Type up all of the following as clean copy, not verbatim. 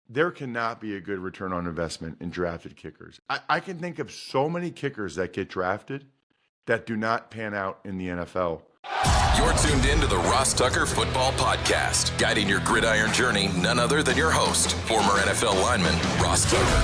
there cannot be a good return on investment in drafted kickers. I can think of so many kickers that get drafted that do not pan out in the NFL. You're tuned in to the Ross Tucker Football Podcast, guiding your gridiron journey, none other than your host, former NFL lineman, Ross Tucker.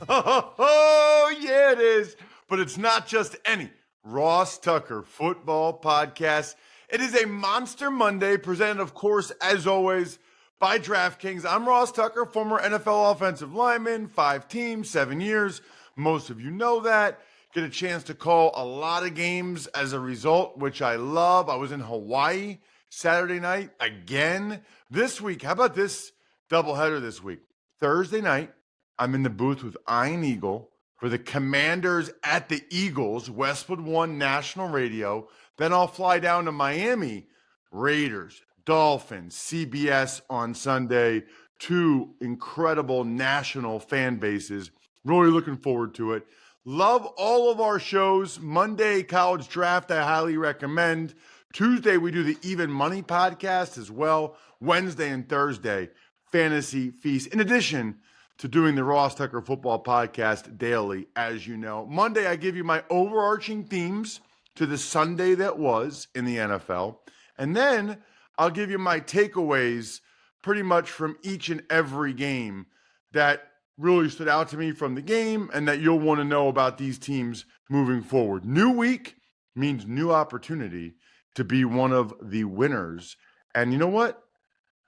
Oh, yeah, it is. But it's not just any Ross Tucker Football Podcast. It is a Monster Monday presented, of course, as always, by DraftKings. I'm Ross Tucker, former NFL offensive lineman, 5 teams, 7 years. Most of you know that. Get a chance to call a lot of games as a result, which I love. I was in Hawaii Saturday night again. This week, how about this doubleheader this week? Thursday night, I'm in the booth with Iron Eagle for the Commanders at the Eagles, Westwood One National Radio. Then I'll fly down to Miami, Raiders, Dolphins, CBS on Sunday. 2 incredible national fan bases. Really looking forward to it. Love all of our shows. Monday, College Draft, I highly recommend. Tuesday, we do the Even Money podcast as well. Wednesday and Thursday, Fantasy Feast. In addition to doing the Ross Tucker Football Podcast daily, as you know. Monday, I give you my overarching themes to the Sunday that was in the NFL. And then I'll give you my takeaways pretty much from each and every game that really stood out to me from the game and that you'll want to know about these teams moving forward. New week means new opportunity to be one of the winners. And you know what?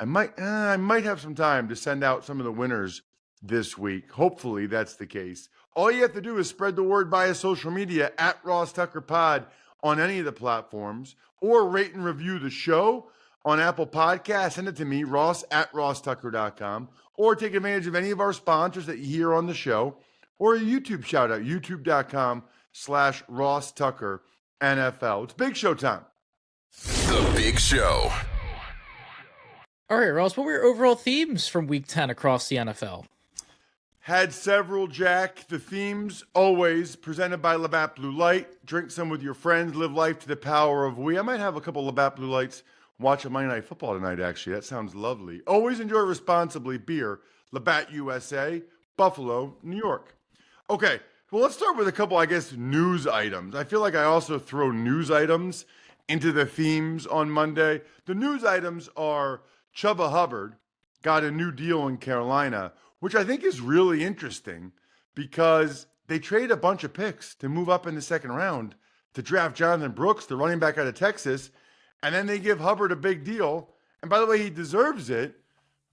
I might have some time to send out some of the winners this week. Hopefully that's the case. All you have to do is spread the word via social media at Ross Tucker Pod on any of the platforms, or rate and review the show on Apple Podcasts. Send it to me, Ross at rosstucker.com, or take advantage of any of our sponsors that you hear on the show, or a YouTube shout out, youtube.com/Ross Tucker NFL. It's Big Show time. The Big Show. All right, Ross, what were your overall themes from Week 10 across the NFL? Had several, Jack. The themes, always presented by Labatt Blue Light. Drink some with your friends. Live life to the power of we. I might have a couple Labatt Blue Lights watch a Monday Night Football tonight, actually. That sounds lovely. Always enjoy responsibly. Beer, Labatt USA, Buffalo, New York. Okay, well, let's start with a couple, I guess, news items. I feel like I also throw news items into the themes on Monday. The news items are Chuba Hubbard got a new deal in Carolina, which I think is really interesting because they traded a bunch of picks to move up in the second round to draft Jonathan Brooks, the running back out of Texas, and then they give Hubbard a big deal. And by the way, he deserves it,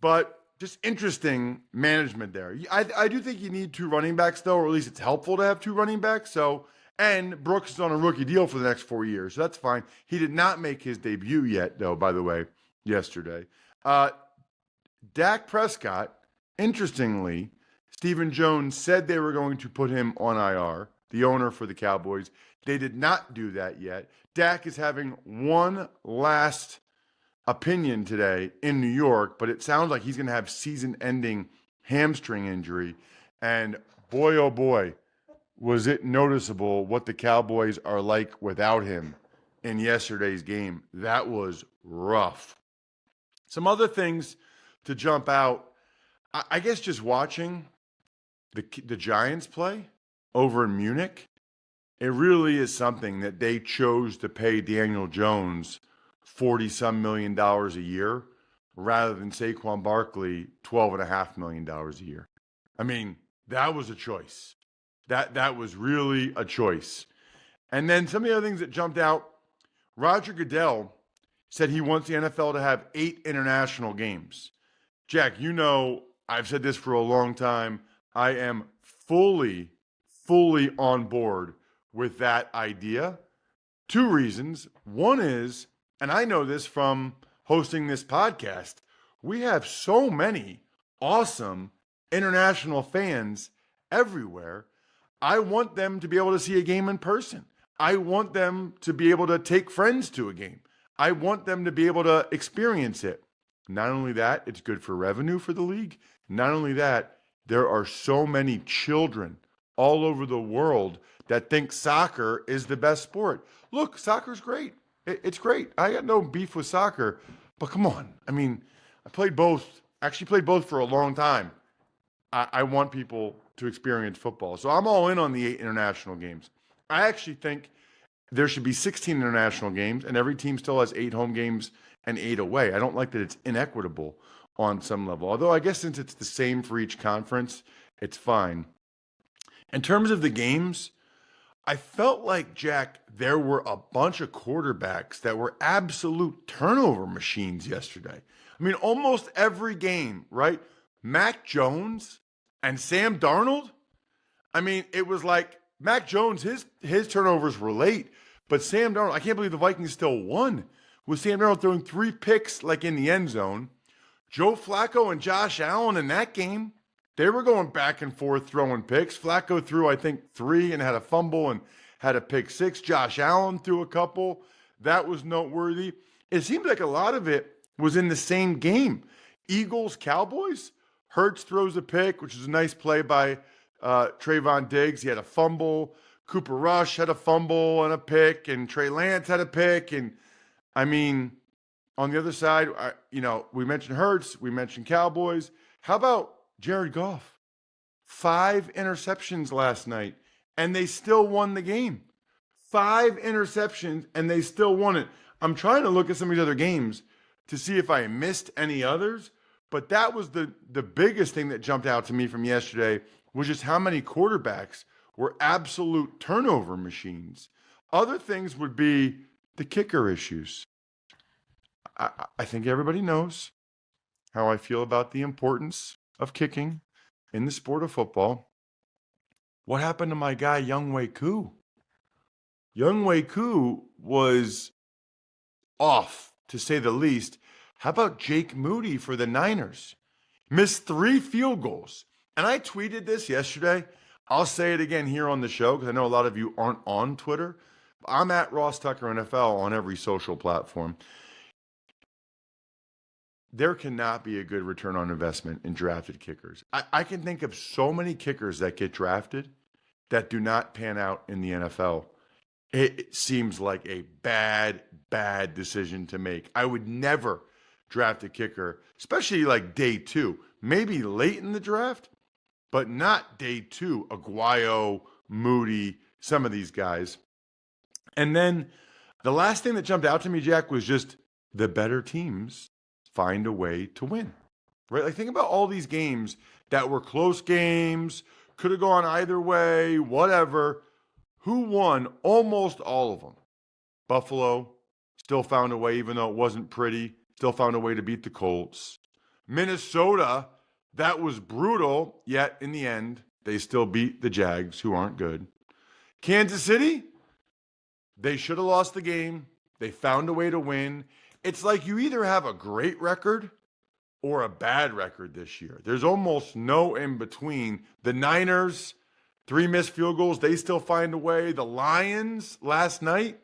but just interesting management there. I do think you need 2 running backs, though, or at least it's helpful to have 2 running backs. And Brooks is on a rookie deal for the next 4 years, so that's fine. He did not make his debut yet, though, by the way, yesterday. Dak Prescott, interestingly, Stephen Jones said they were going to put him on IR, the owner for the Cowboys. They did not do that yet. Dak is having one last opinion today in New York, but it sounds like he's going to have season-ending hamstring injury. And boy, oh boy, was it noticeable what the Cowboys are like without him in yesterday's game. That was rough. Some other things to jump out. I guess just watching the Giants play over in Munich, it really is something that they chose to pay Daniel Jones $40-some million a year rather than Saquon Barkley $12.5 million a year. I mean, that was a choice. That was really a choice. And then some of the other things that jumped out, Roger Goodell said he wants the NFL to have 8 international games. Jack, you know, I've said this for a long time. I am fully on board with that idea. 2 reasons. One is, and I know this from hosting this podcast, we have so many awesome international fans everywhere. I want them to be able to see a game in person. I want them to be able to take friends to a game. I want them to be able to experience it. Not only that, it's good for revenue for the league. Not only that, there are so many children all over the world that think soccer is the best sport. Look, soccer's great. It's great. I got no beef with soccer, but come on. I mean, I played both. Actually, played both for a long time. I want people to experience football, so I'm all in on the 8 international games. I actually think there should be 16 international games, and every team still has 8 home games and 8 away. I don't like that it's inequitable on some level. Although I guess since it's the same for each conference, it's fine. In terms of the games, I felt like, Jack, there were a bunch of quarterbacks that were absolute turnover machines yesterday. I mean, almost every game, right? Mac Jones and Sam Darnold. I mean, it was like Mac Jones, his turnovers were late, but Sam Darnold, I can't believe the Vikings still won with Sam Darnold throwing 3 picks like in the end zone. Joe Flacco and Josh Allen in that game, they were going back and forth throwing picks. Flacco threw, I think, 3 and had a fumble and had a pick 6. Josh Allen threw a couple. That was noteworthy. It seemed like a lot of it was in the same game. Eagles, Cowboys. Hurts throws a pick, which is a nice play by Trayvon Diggs. He had a fumble. Cooper Rush had a fumble and a pick, and Trey Lance had a pick. And I mean, on the other side, we mentioned Hurts, we mentioned Cowboys. How about Jared Goff? 5 interceptions last night, and they still won the game. 5 interceptions, and they still won it. I'm trying to look at some of these other games to see if I missed any others, but that was the biggest thing that jumped out to me from yesterday was just how many quarterbacks were absolute turnover machines. Other things would be the kicker issues. I think everybody knows how I feel about the importance of kicking in the sport of football. What happened to my guy, Younghoe Koo? Younghoe Koo was off, to say the least. How about Jake Moody for the Niners? Missed 3 field goals. And I tweeted this yesterday. I'll say it again here on the show because I know a lot of you aren't on Twitter. I'm at Ross Tucker NFL on every social platform. There cannot be a good return on investment in drafted kickers. I can think of so many kickers that get drafted that do not pan out in the NFL. It seems like a bad decision to make. I would never draft a kicker, especially like day 2, maybe late in the draft, but not day 2. Aguayo, Moody, some of these guys. And then the last thing that jumped out to me, Jack, was just the better teams find a way to win, right? Like think about all these games that were close games, could have gone either way, whatever. Who won almost all of them? Buffalo still found a way, even though it wasn't pretty, still found a way to beat the Colts. Minnesota, that was brutal, yet in the end, they still beat the Jags, who aren't good. Kansas City, they should have lost the game. They found a way to win. It's like you either have a great record or a bad record this year. There's almost no in between. The Niners, 3 missed field goals, they still find a way. The Lions last night,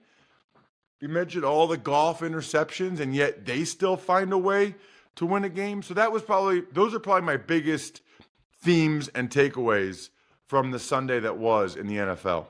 you mentioned all the Goff interceptions, and yet they still find a way to win a game. So those are probably my biggest themes and takeaways from the Sunday that was in the NFL.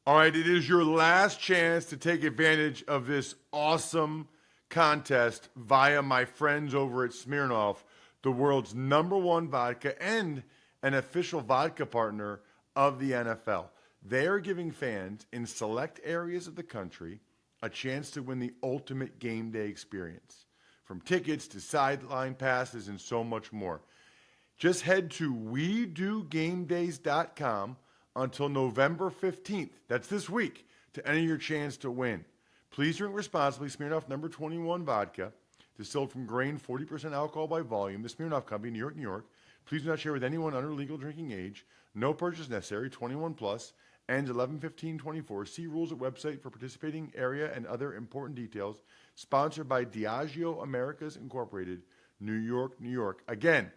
All right, it is your last chance to take advantage of this awesome contest via my friends over at Smirnoff, the world's #1 vodka and an official vodka partner of the NFL. They are giving fans in select areas of the country a chance to win the ultimate game day experience, from tickets to sideline passes and so much more. Just head to WeDoGameDays.com until November 15th, that's this week, to enter your chance to win. Please drink responsibly. Smirnoff #21 vodka, distilled from grain, 40% alcohol by volume. The Smirnoff Company, New York, New York. Please do not share with anyone under legal drinking age. No purchase necessary. 21 plus. Ends 11/15/24. See rules at website for participating area and other important details. Sponsored by Diageo Americas Incorporated, New York, New York. Again,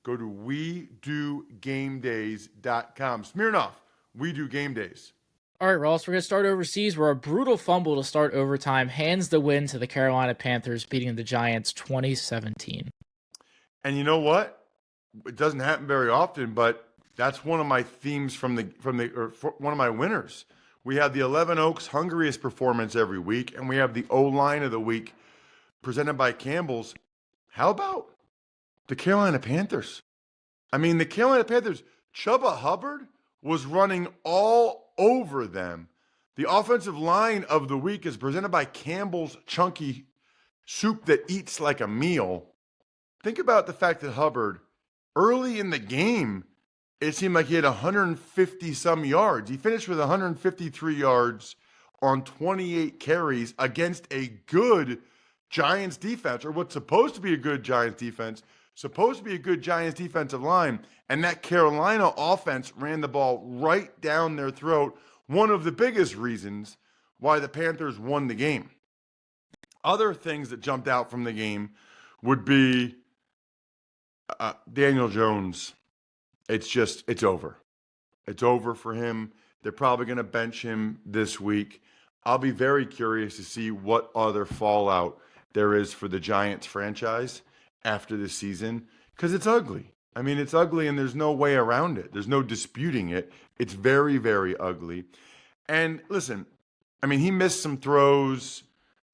go to WeDoGameDays.com. Smirnoff, We Do Game Days. All right, Ross, we're going to start overseas where a brutal fumble to start overtime hands the win to the Carolina Panthers, beating the Giants 2017. And you know what? It doesn't happen very often, but that's one of my themes one of my winners We have the 11 Oaks hungriest performance every week, and we have the O-line of the week presented by Campbell's. How about the Carolina Panthers? I mean, the Carolina Panthers, Chuba Hubbard was running all over them. The offensive line of the week is presented by Campbell's Chunky Soup that eats like a meal. Think about the fact that Hubbard, early in the game, it seemed like he had 150 some yards. He finished with 153 yards on 28 carries against a good Giants defense, or what's supposed to be a good Giants defense, supposed to be a good Giants defensive line. And that Carolina offense ran the ball right down their throat. One of the biggest reasons why the Panthers won the game. Other things that jumped out from the game would be Daniel Jones. It's over. It's over for him. They're probably going to bench him this week. I'll be very curious to see what other fallout there is for the Giants franchise after this season, because it's ugly. I mean, it's ugly and there's no way around it. There's no disputing it. It's very, very ugly. And listen, I mean, he missed some throws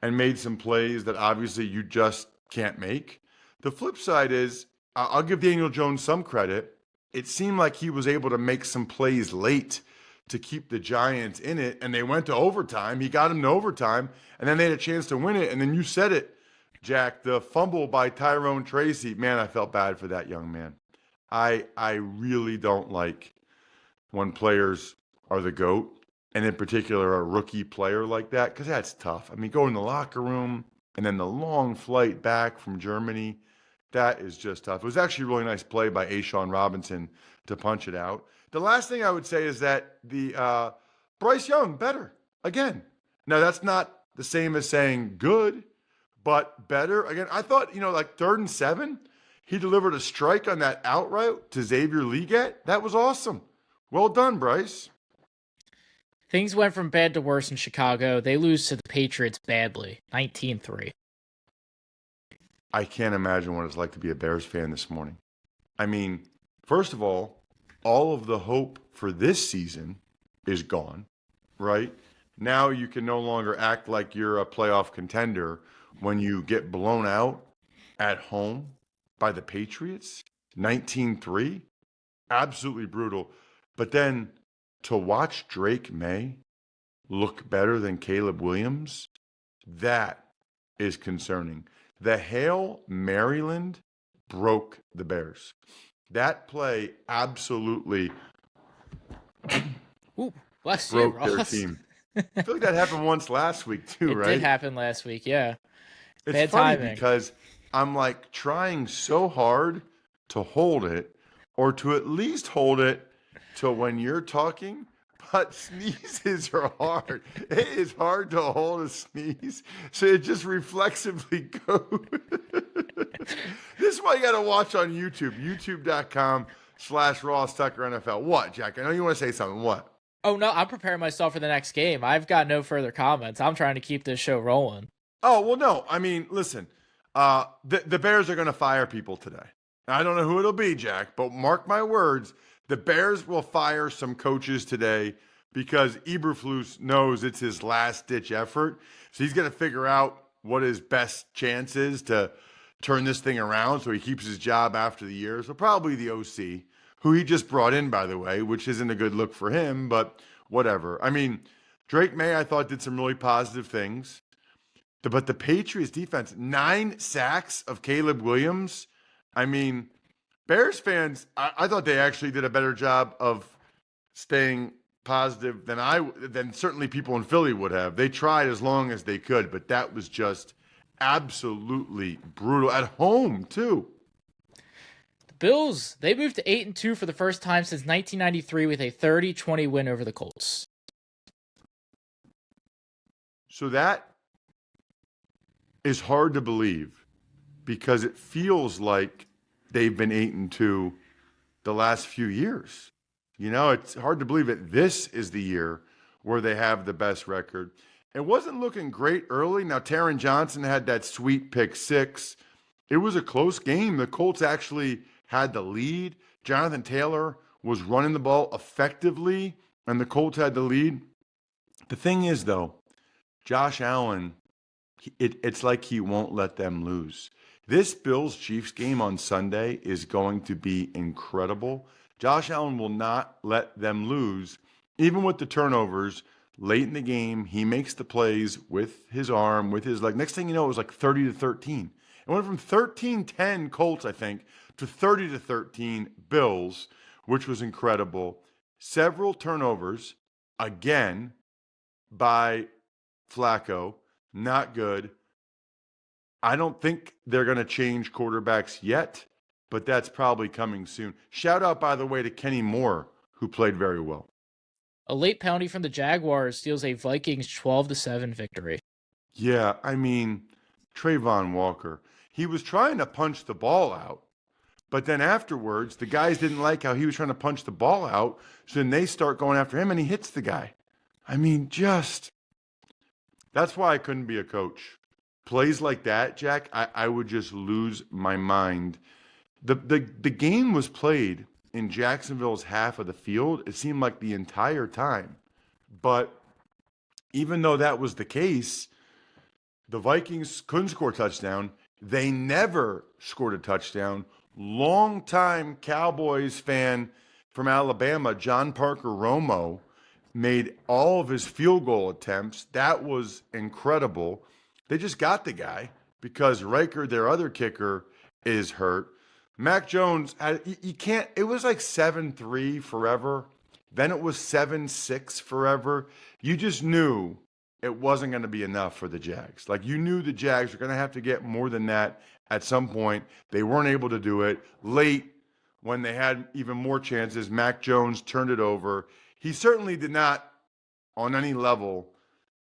and made some plays that obviously you just can't make. The flip side is, I'll give Daniel Jones some credit. It seemed like he was able to make some plays late to keep the Giants in it, and they went to overtime. He got them to overtime, and then they had a chance to win it. And then you said it, Jack, the fumble by Tyrone Tracy. Man, I felt bad for that young man. I really don't like when players are the GOAT, and in particular a rookie player like that, because that's tough. I mean, go in the locker room, and then the long flight back from Germany, that is just tough. It was actually a really nice play by Ashawn Robinson to punch it out. The last thing I would say is that the Bryce Young, better, again. Now, that's not the same as saying good, but better. Again, I thought, like 3rd and 7, he delivered a strike on that out route to Xavier Leggett. That was awesome. Well done, Bryce. Things went from bad to worse in Chicago. They lose to the Patriots badly, 19-3. I can't imagine what it's like to be a Bears fan this morning. I mean, first of all of the hope for this season is gone, right? Now you can no longer act like you're a playoff contender when you get blown out at home by the Patriots, 19-3. Absolutely brutal. But then to watch Drake May look better than Caleb Williams, that is concerning. The Hail Maryland broke the Bears. That play absolutely broke their team. I feel like that happened once last week too, right? It did happen last week, yeah. It's Bad funny timing. because I'm like trying so hard to hold it, or to at least hold it till when you're talking, but sneezes are hard. It is hard to hold a sneeze, so it just reflexively goes. This is why you got to watch on YouTube, youtube.com/Ross Tucker NFL. What, Jack? I know you want to say something. What? Oh, no, I'm preparing myself for the next game. I've got no further comments. I'm trying to keep this show rolling. Oh, well, no. I mean, listen, the Bears are going to fire people today. I don't know who it'll be, Jack, but mark my words, the Bears will fire some coaches today because Eberflus knows it's his last-ditch effort. So he's going to figure out what his best chance is to turn this thing around so he keeps his job after the year. So probably the OC, who he just brought in, by the way, which isn't a good look for him, but whatever. I mean, Drake May, I thought, did some really positive things. But the Patriots defense, 9 sacks of Caleb Williams. I mean, Bears fans, I thought they actually did a better job of staying positive than certainly people in Philly would have. They tried as long as they could, but that was just absolutely brutal at home too. The Bills, they moved to 8-2 for the first time since 1993 with a 30-20 win over the Colts. So that is hard to believe because it feels like they've been 8-2 the last few years. It's hard to believe that this is the year where they have the best record. It wasn't looking great early. Now, Taron Johnson had that sweet pick 6. It was a close game. The Colts actually had the lead. Jonathan Taylor was running the ball effectively, and the Colts had the lead. The thing is, though, Josh Allen, it's like he won't let them lose. This Bills-Chiefs game on Sunday is going to be incredible. Josh Allen will not let them lose, even with the turnovers. Late in the game, he makes the plays with his arm, with his leg. Next thing you know, it was like 30-13. It went from 13-10 Colts, I think, to 30-13 Bills, which was incredible. Several turnovers, again, by Flacco. Not good. I don't think they're going to change quarterbacks yet, but that's probably coming soon. Shout out, by the way, to Kenny Moore, who played very well. A late penalty from the Jaguars steals a Vikings 12-7 victory. Yeah, I mean, Trayvon Walker. He was trying to punch the ball out, but then afterwards, the guys didn't like how he was trying to punch the ball out, so then they start going after him, and he hits the guy. I mean, that's why I couldn't be a coach. Plays like that, Jack, I would just lose my mind. The game was played in Jacksonville's half of the field. It seemed like the entire time. But even though that was the case, the Vikings couldn't score a touchdown. They never scored a touchdown. Longtime Cowboys fan from Alabama, John Parker Romo, made all of his field goal attempts. That was incredible. They just got the guy because Riker, their other kicker, is hurt. Mac Jones, you can't, it was like 7-3 forever. Then it was 7-6 forever. You just knew it wasn't going to be enough for the Jags. Like, you knew the Jags were going to have to get more than that at some point. They weren't able to do it. Late, when they had even more chances, Mac Jones turned it over. He certainly did not, on any level,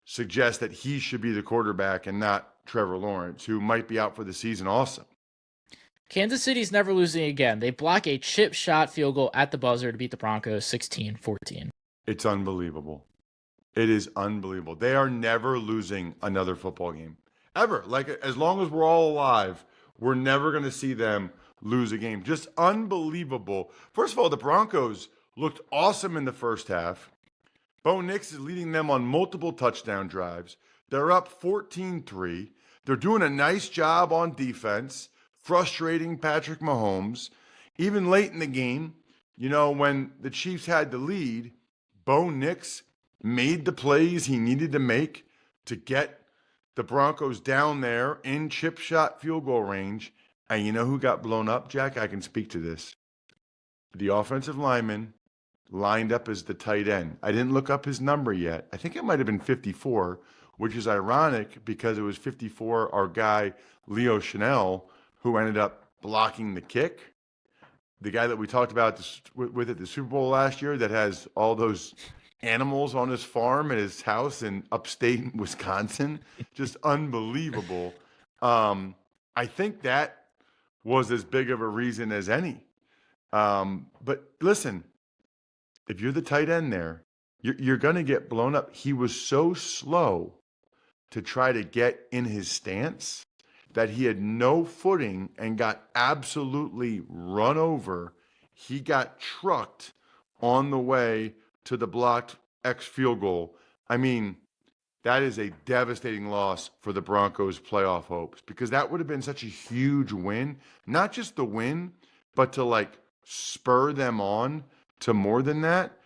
suggest that he should be the quarterback and not Trevor Lawrence, who might be out for the season also. Kansas City's never losing again. They block a chip shot field goal at the buzzer to beat the Broncos 16-14. It's unbelievable. It is unbelievable. They are never losing another football game. Ever. Like, as long as we're all alive, we're never going to see them lose a game. Just unbelievable. First of all, the Broncos looked awesome in the first half. Bo Nix is leading them on multiple touchdown drives. They're up 14-3. They're doing a nice job on defense, frustrating Patrick Mahomes. Even late in the game, when the Chiefs had the lead, Bo Nix made the plays he needed to make to get the Broncos down there in chip shot field goal range. And you know who got blown up, Jack? I can speak to this. The offensive lineman lined up as the tight end. I didn't look up his number yet. I think it might have been 54, which is ironic because it was 54, our guy, Leo Chanel, who ended up blocking the kick. The guy that we talked about with at the Super Bowl last year that has all those animals on his farm at his house in upstate Wisconsin. Just unbelievable. I think that was as big of a reason as any. But listen, if you're the tight end there, you're going to get blown up. He was so slow to try to get in his stance that he had no footing and got absolutely run over. He got trucked on the way to the blocked X field goal. I mean, that is a devastating loss for the Broncos' playoff hopes, because that would have been such a huge win. Not just the win, but to spur them on to more than that.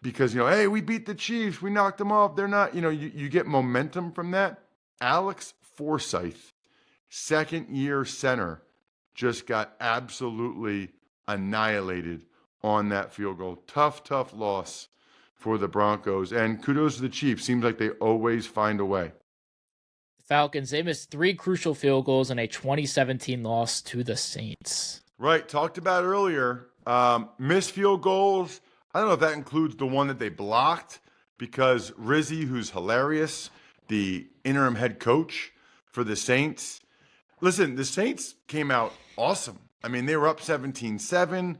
Because, hey, we beat the Chiefs. We knocked them off. They're not, you get momentum from that. Alex Forsyth, second-year center, just got absolutely annihilated on that field goal. Tough loss for the Broncos. And kudos to the Chiefs. Seems like they always find a way. The Falcons, they missed 3 crucial field goals in a 2017 loss to the Saints. Right. Talked about earlier. Missed field goals. I don't know if that includes the one that they blocked, because Rizzi, who's hilarious, the interim head coach for the Saints. Listen, the Saints came out awesome. I mean, they were up 17-7.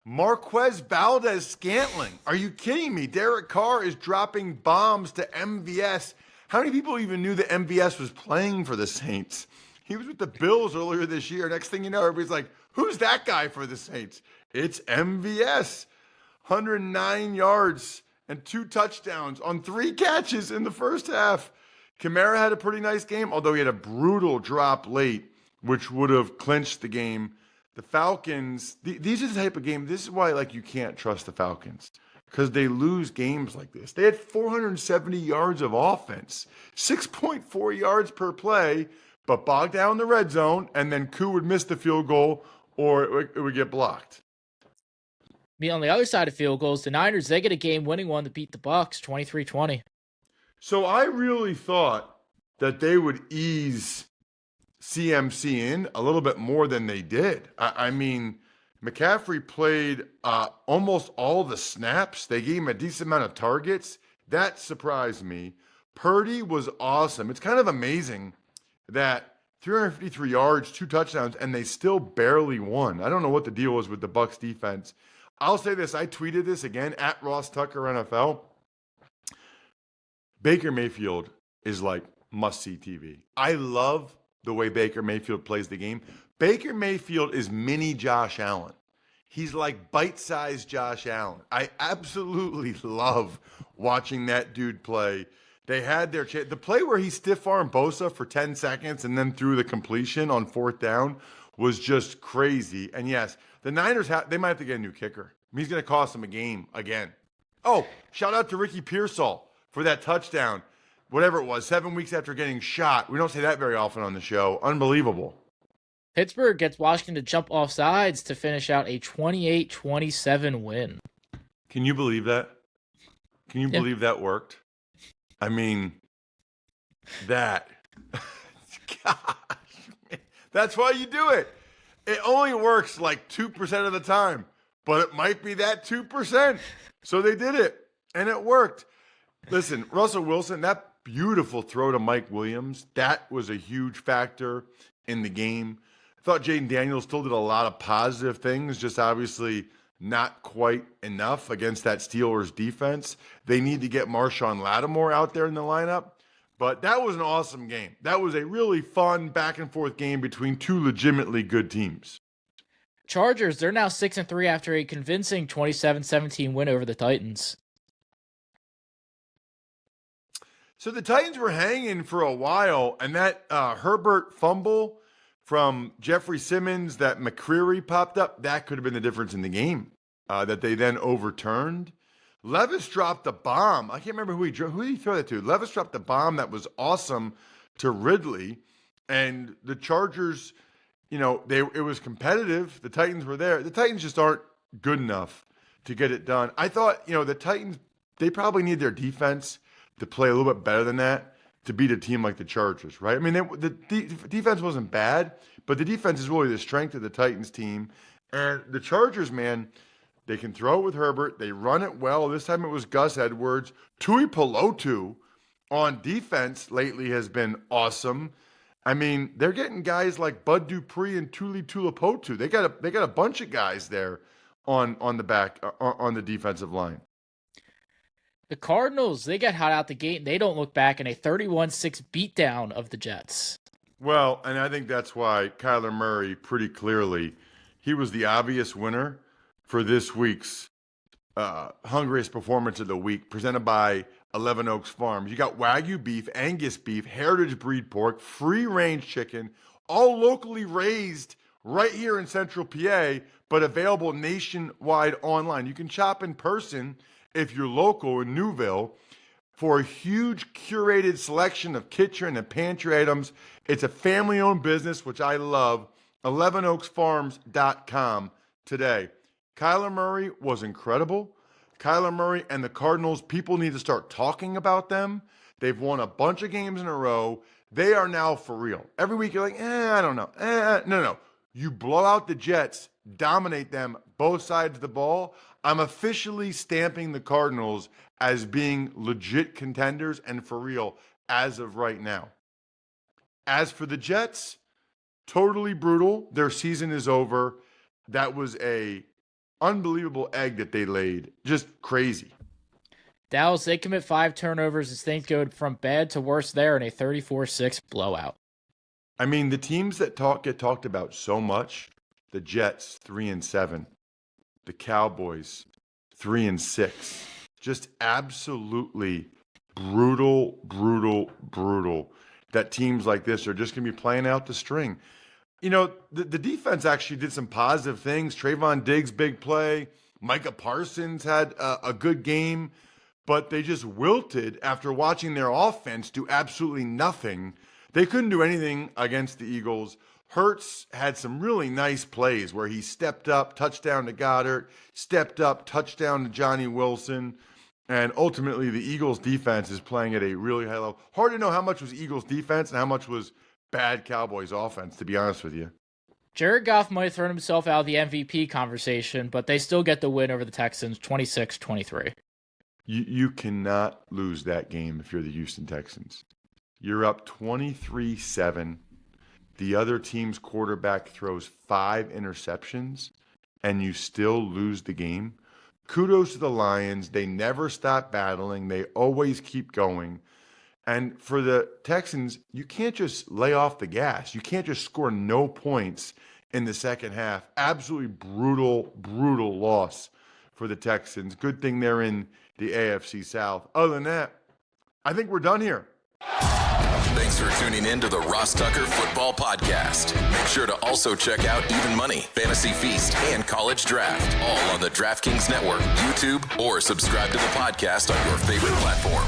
Marquez Valdez-Scantling. Are you kidding me? Derek Carr is dropping bombs to MVS. How many people even knew that MVS was playing for the Saints? He was with the Bills earlier this year. Next thing you know, everybody's like, who's that guy for the Saints? It's MVS. 109 yards and 2 touchdowns on 3 catches in the first half. Kamara had a pretty nice game, although he had a brutal drop late, which would have clinched the game. The Falcons, these are the type of game. This is why you can't trust the Falcons, because they lose games like this. They had 470 yards of offense, 6.4 yards per play, but bogged down in the red zone, and then Koo would miss the field goal or it would get blocked. On the other side of field goals, the Niners, they get a game-winning one to beat the Bucs, 23-20. So I really thought that they would ease CMC in a little bit more than they did. I mean, McCaffrey played almost all the snaps. They gave him a decent amount of targets. That surprised me. Purdy was awesome. It's kind of amazing that 353 yards, 2 touchdowns, and they still barely won. I don't know what the deal was with the Bucs defense. I'll say this. I tweeted this again at Ross Tucker NFL. Baker Mayfield is must-see TV. I love the way Baker Mayfield plays the game. Baker Mayfield is mini Josh Allen. He's like bite-sized Josh Allen. I absolutely love watching that dude play. They had their chance. The play where he stiff-armed Bosa for 10 seconds and then threw the completion on 4th down was just crazy. And yes, the Niners, they might have to get a new kicker. He's going to cost them a game again. Oh, shout out to Ricky Pearsall for that touchdown. Whatever it was, 7 weeks after getting shot. We don't say that very often on the show. Unbelievable. Pittsburgh gets Washington to jump off sides to finish out a 28-27 win. Can you believe that? Can you believe that worked? I mean, that. Gosh, man. That's why you do it. It only works 2% of the time, but it might be that 2%. So they did it, and it worked. Listen, Russell Wilson, that beautiful throw to Mike Williams, that was a huge factor in the game. I thought Jaden Daniels still did a lot of positive things, just obviously not quite enough against that Steelers defense. They need to get Marshawn Lattimore out there in the lineup. But that was an awesome game. That was a really fun back-and-forth game between 2 legitimately good teams. Chargers, they're now 6-3 after a convincing 27-17 win over the Titans. So the Titans were hanging for a while, and that Herbert fumble from Jeffrey Simmons that McCreary popped up, that could have been the difference in the game that they then overturned. Levis dropped a bomb. I can't remember who did he throw that to? Levis dropped a bomb that was awesome to Ridley, and the Chargers, it was competitive. The Titans were there. The Titans just aren't good enough to get it done. I thought, the Titans, they probably need their defense to play a little bit better than that to beat a team like the Chargers, right? I mean, the defense wasn't bad, but the defense is really the strength of the Titans team. And the Chargers, man, they can throw it with Herbert. They run it well. This time it was Gus Edwards. Tui Pelotu on defense lately has been awesome. I mean, they're getting guys like Bud Dupree and Tuli Tuipulotu. They got a bunch of guys there on the defensive line. The Cardinals, they get hot out the gate, and they don't look back in a 31-6 beatdown of the Jets. Well, and I think that's why Kyler Murray, pretty clearly, he was the obvious winner for this week's Hungriest Performance of the Week, presented by 11 Oaks Farms. You got Wagyu beef, Angus beef, heritage breed pork, free-range chicken, all locally raised right here in Central PA, but available nationwide online. You can shop in person if you're local in Newville for a huge curated selection of kitchen and pantry items. It's a family-owned business, which I love. 11oaksfarms.com today. Kyler Murray was incredible. Kyler Murray and the Cardinals, people need to start talking about them. They've won a bunch of games in a row. They are now for real. Every week you're like, I don't know. No. You blow out the Jets, dominate them, both sides of the ball. I'm officially stamping the Cardinals as being legit contenders and for real as of right now. As for the Jets, totally brutal. Their season is over. That was a unbelievable egg that they laid. Just crazy. Dallas, they commit 5 turnovers as things go from bad to worse there in a 34-6 blowout. I mean, the teams that get talked about so much, the Jets 3-7, the Cowboys 3-6, just absolutely brutal, brutal, brutal that teams like this are just going to be playing out the string. You know, the defense actually did some positive things. Trayvon Diggs, big play. Micah Parsons had a good game, but they just wilted after watching their offense do absolutely nothing. They couldn't do anything against the Eagles. Hurts had some really nice plays where he stepped up, touchdown to Goddard, stepped up, touchdown to Johnny Wilson. And ultimately, the Eagles defense is playing at a really high level. Hard to know how much was Eagles defense and how much was bad Cowboys offense, to be honest with you. Jared Goff might have thrown himself out of the MVP conversation, but they still get the win over the Texans, 26-23. You cannot lose that game if you're the Houston Texans. You're up 23-7. The other team's quarterback throws 5 interceptions, and you still lose the game. Kudos to the Lions. They never stop battling. They always keep going. And for the Texans, you can't just lay off the gas. You can't just score no points in the second half. Absolutely brutal, brutal loss for the Texans. Good thing they're in the AFC South. Other than that, I think we're done here. Thanks for tuning in to the Ross Tucker Football Podcast. Make sure to also check out Even Money, Fantasy Feast, and College Draft, all on the DraftKings Network, YouTube, or subscribe to the podcast on your favorite platform.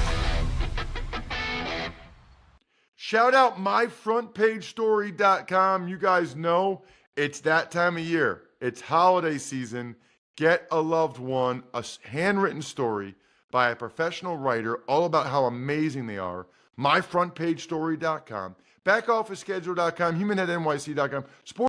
Shout out myfrontpagestory.com. You guys know it's that time of year. It's holiday season. Get a loved one, a handwritten story by a professional writer all about how amazing they are. myfrontpagestory.com, backofficeschedule.com, humanheadnyc.com, sports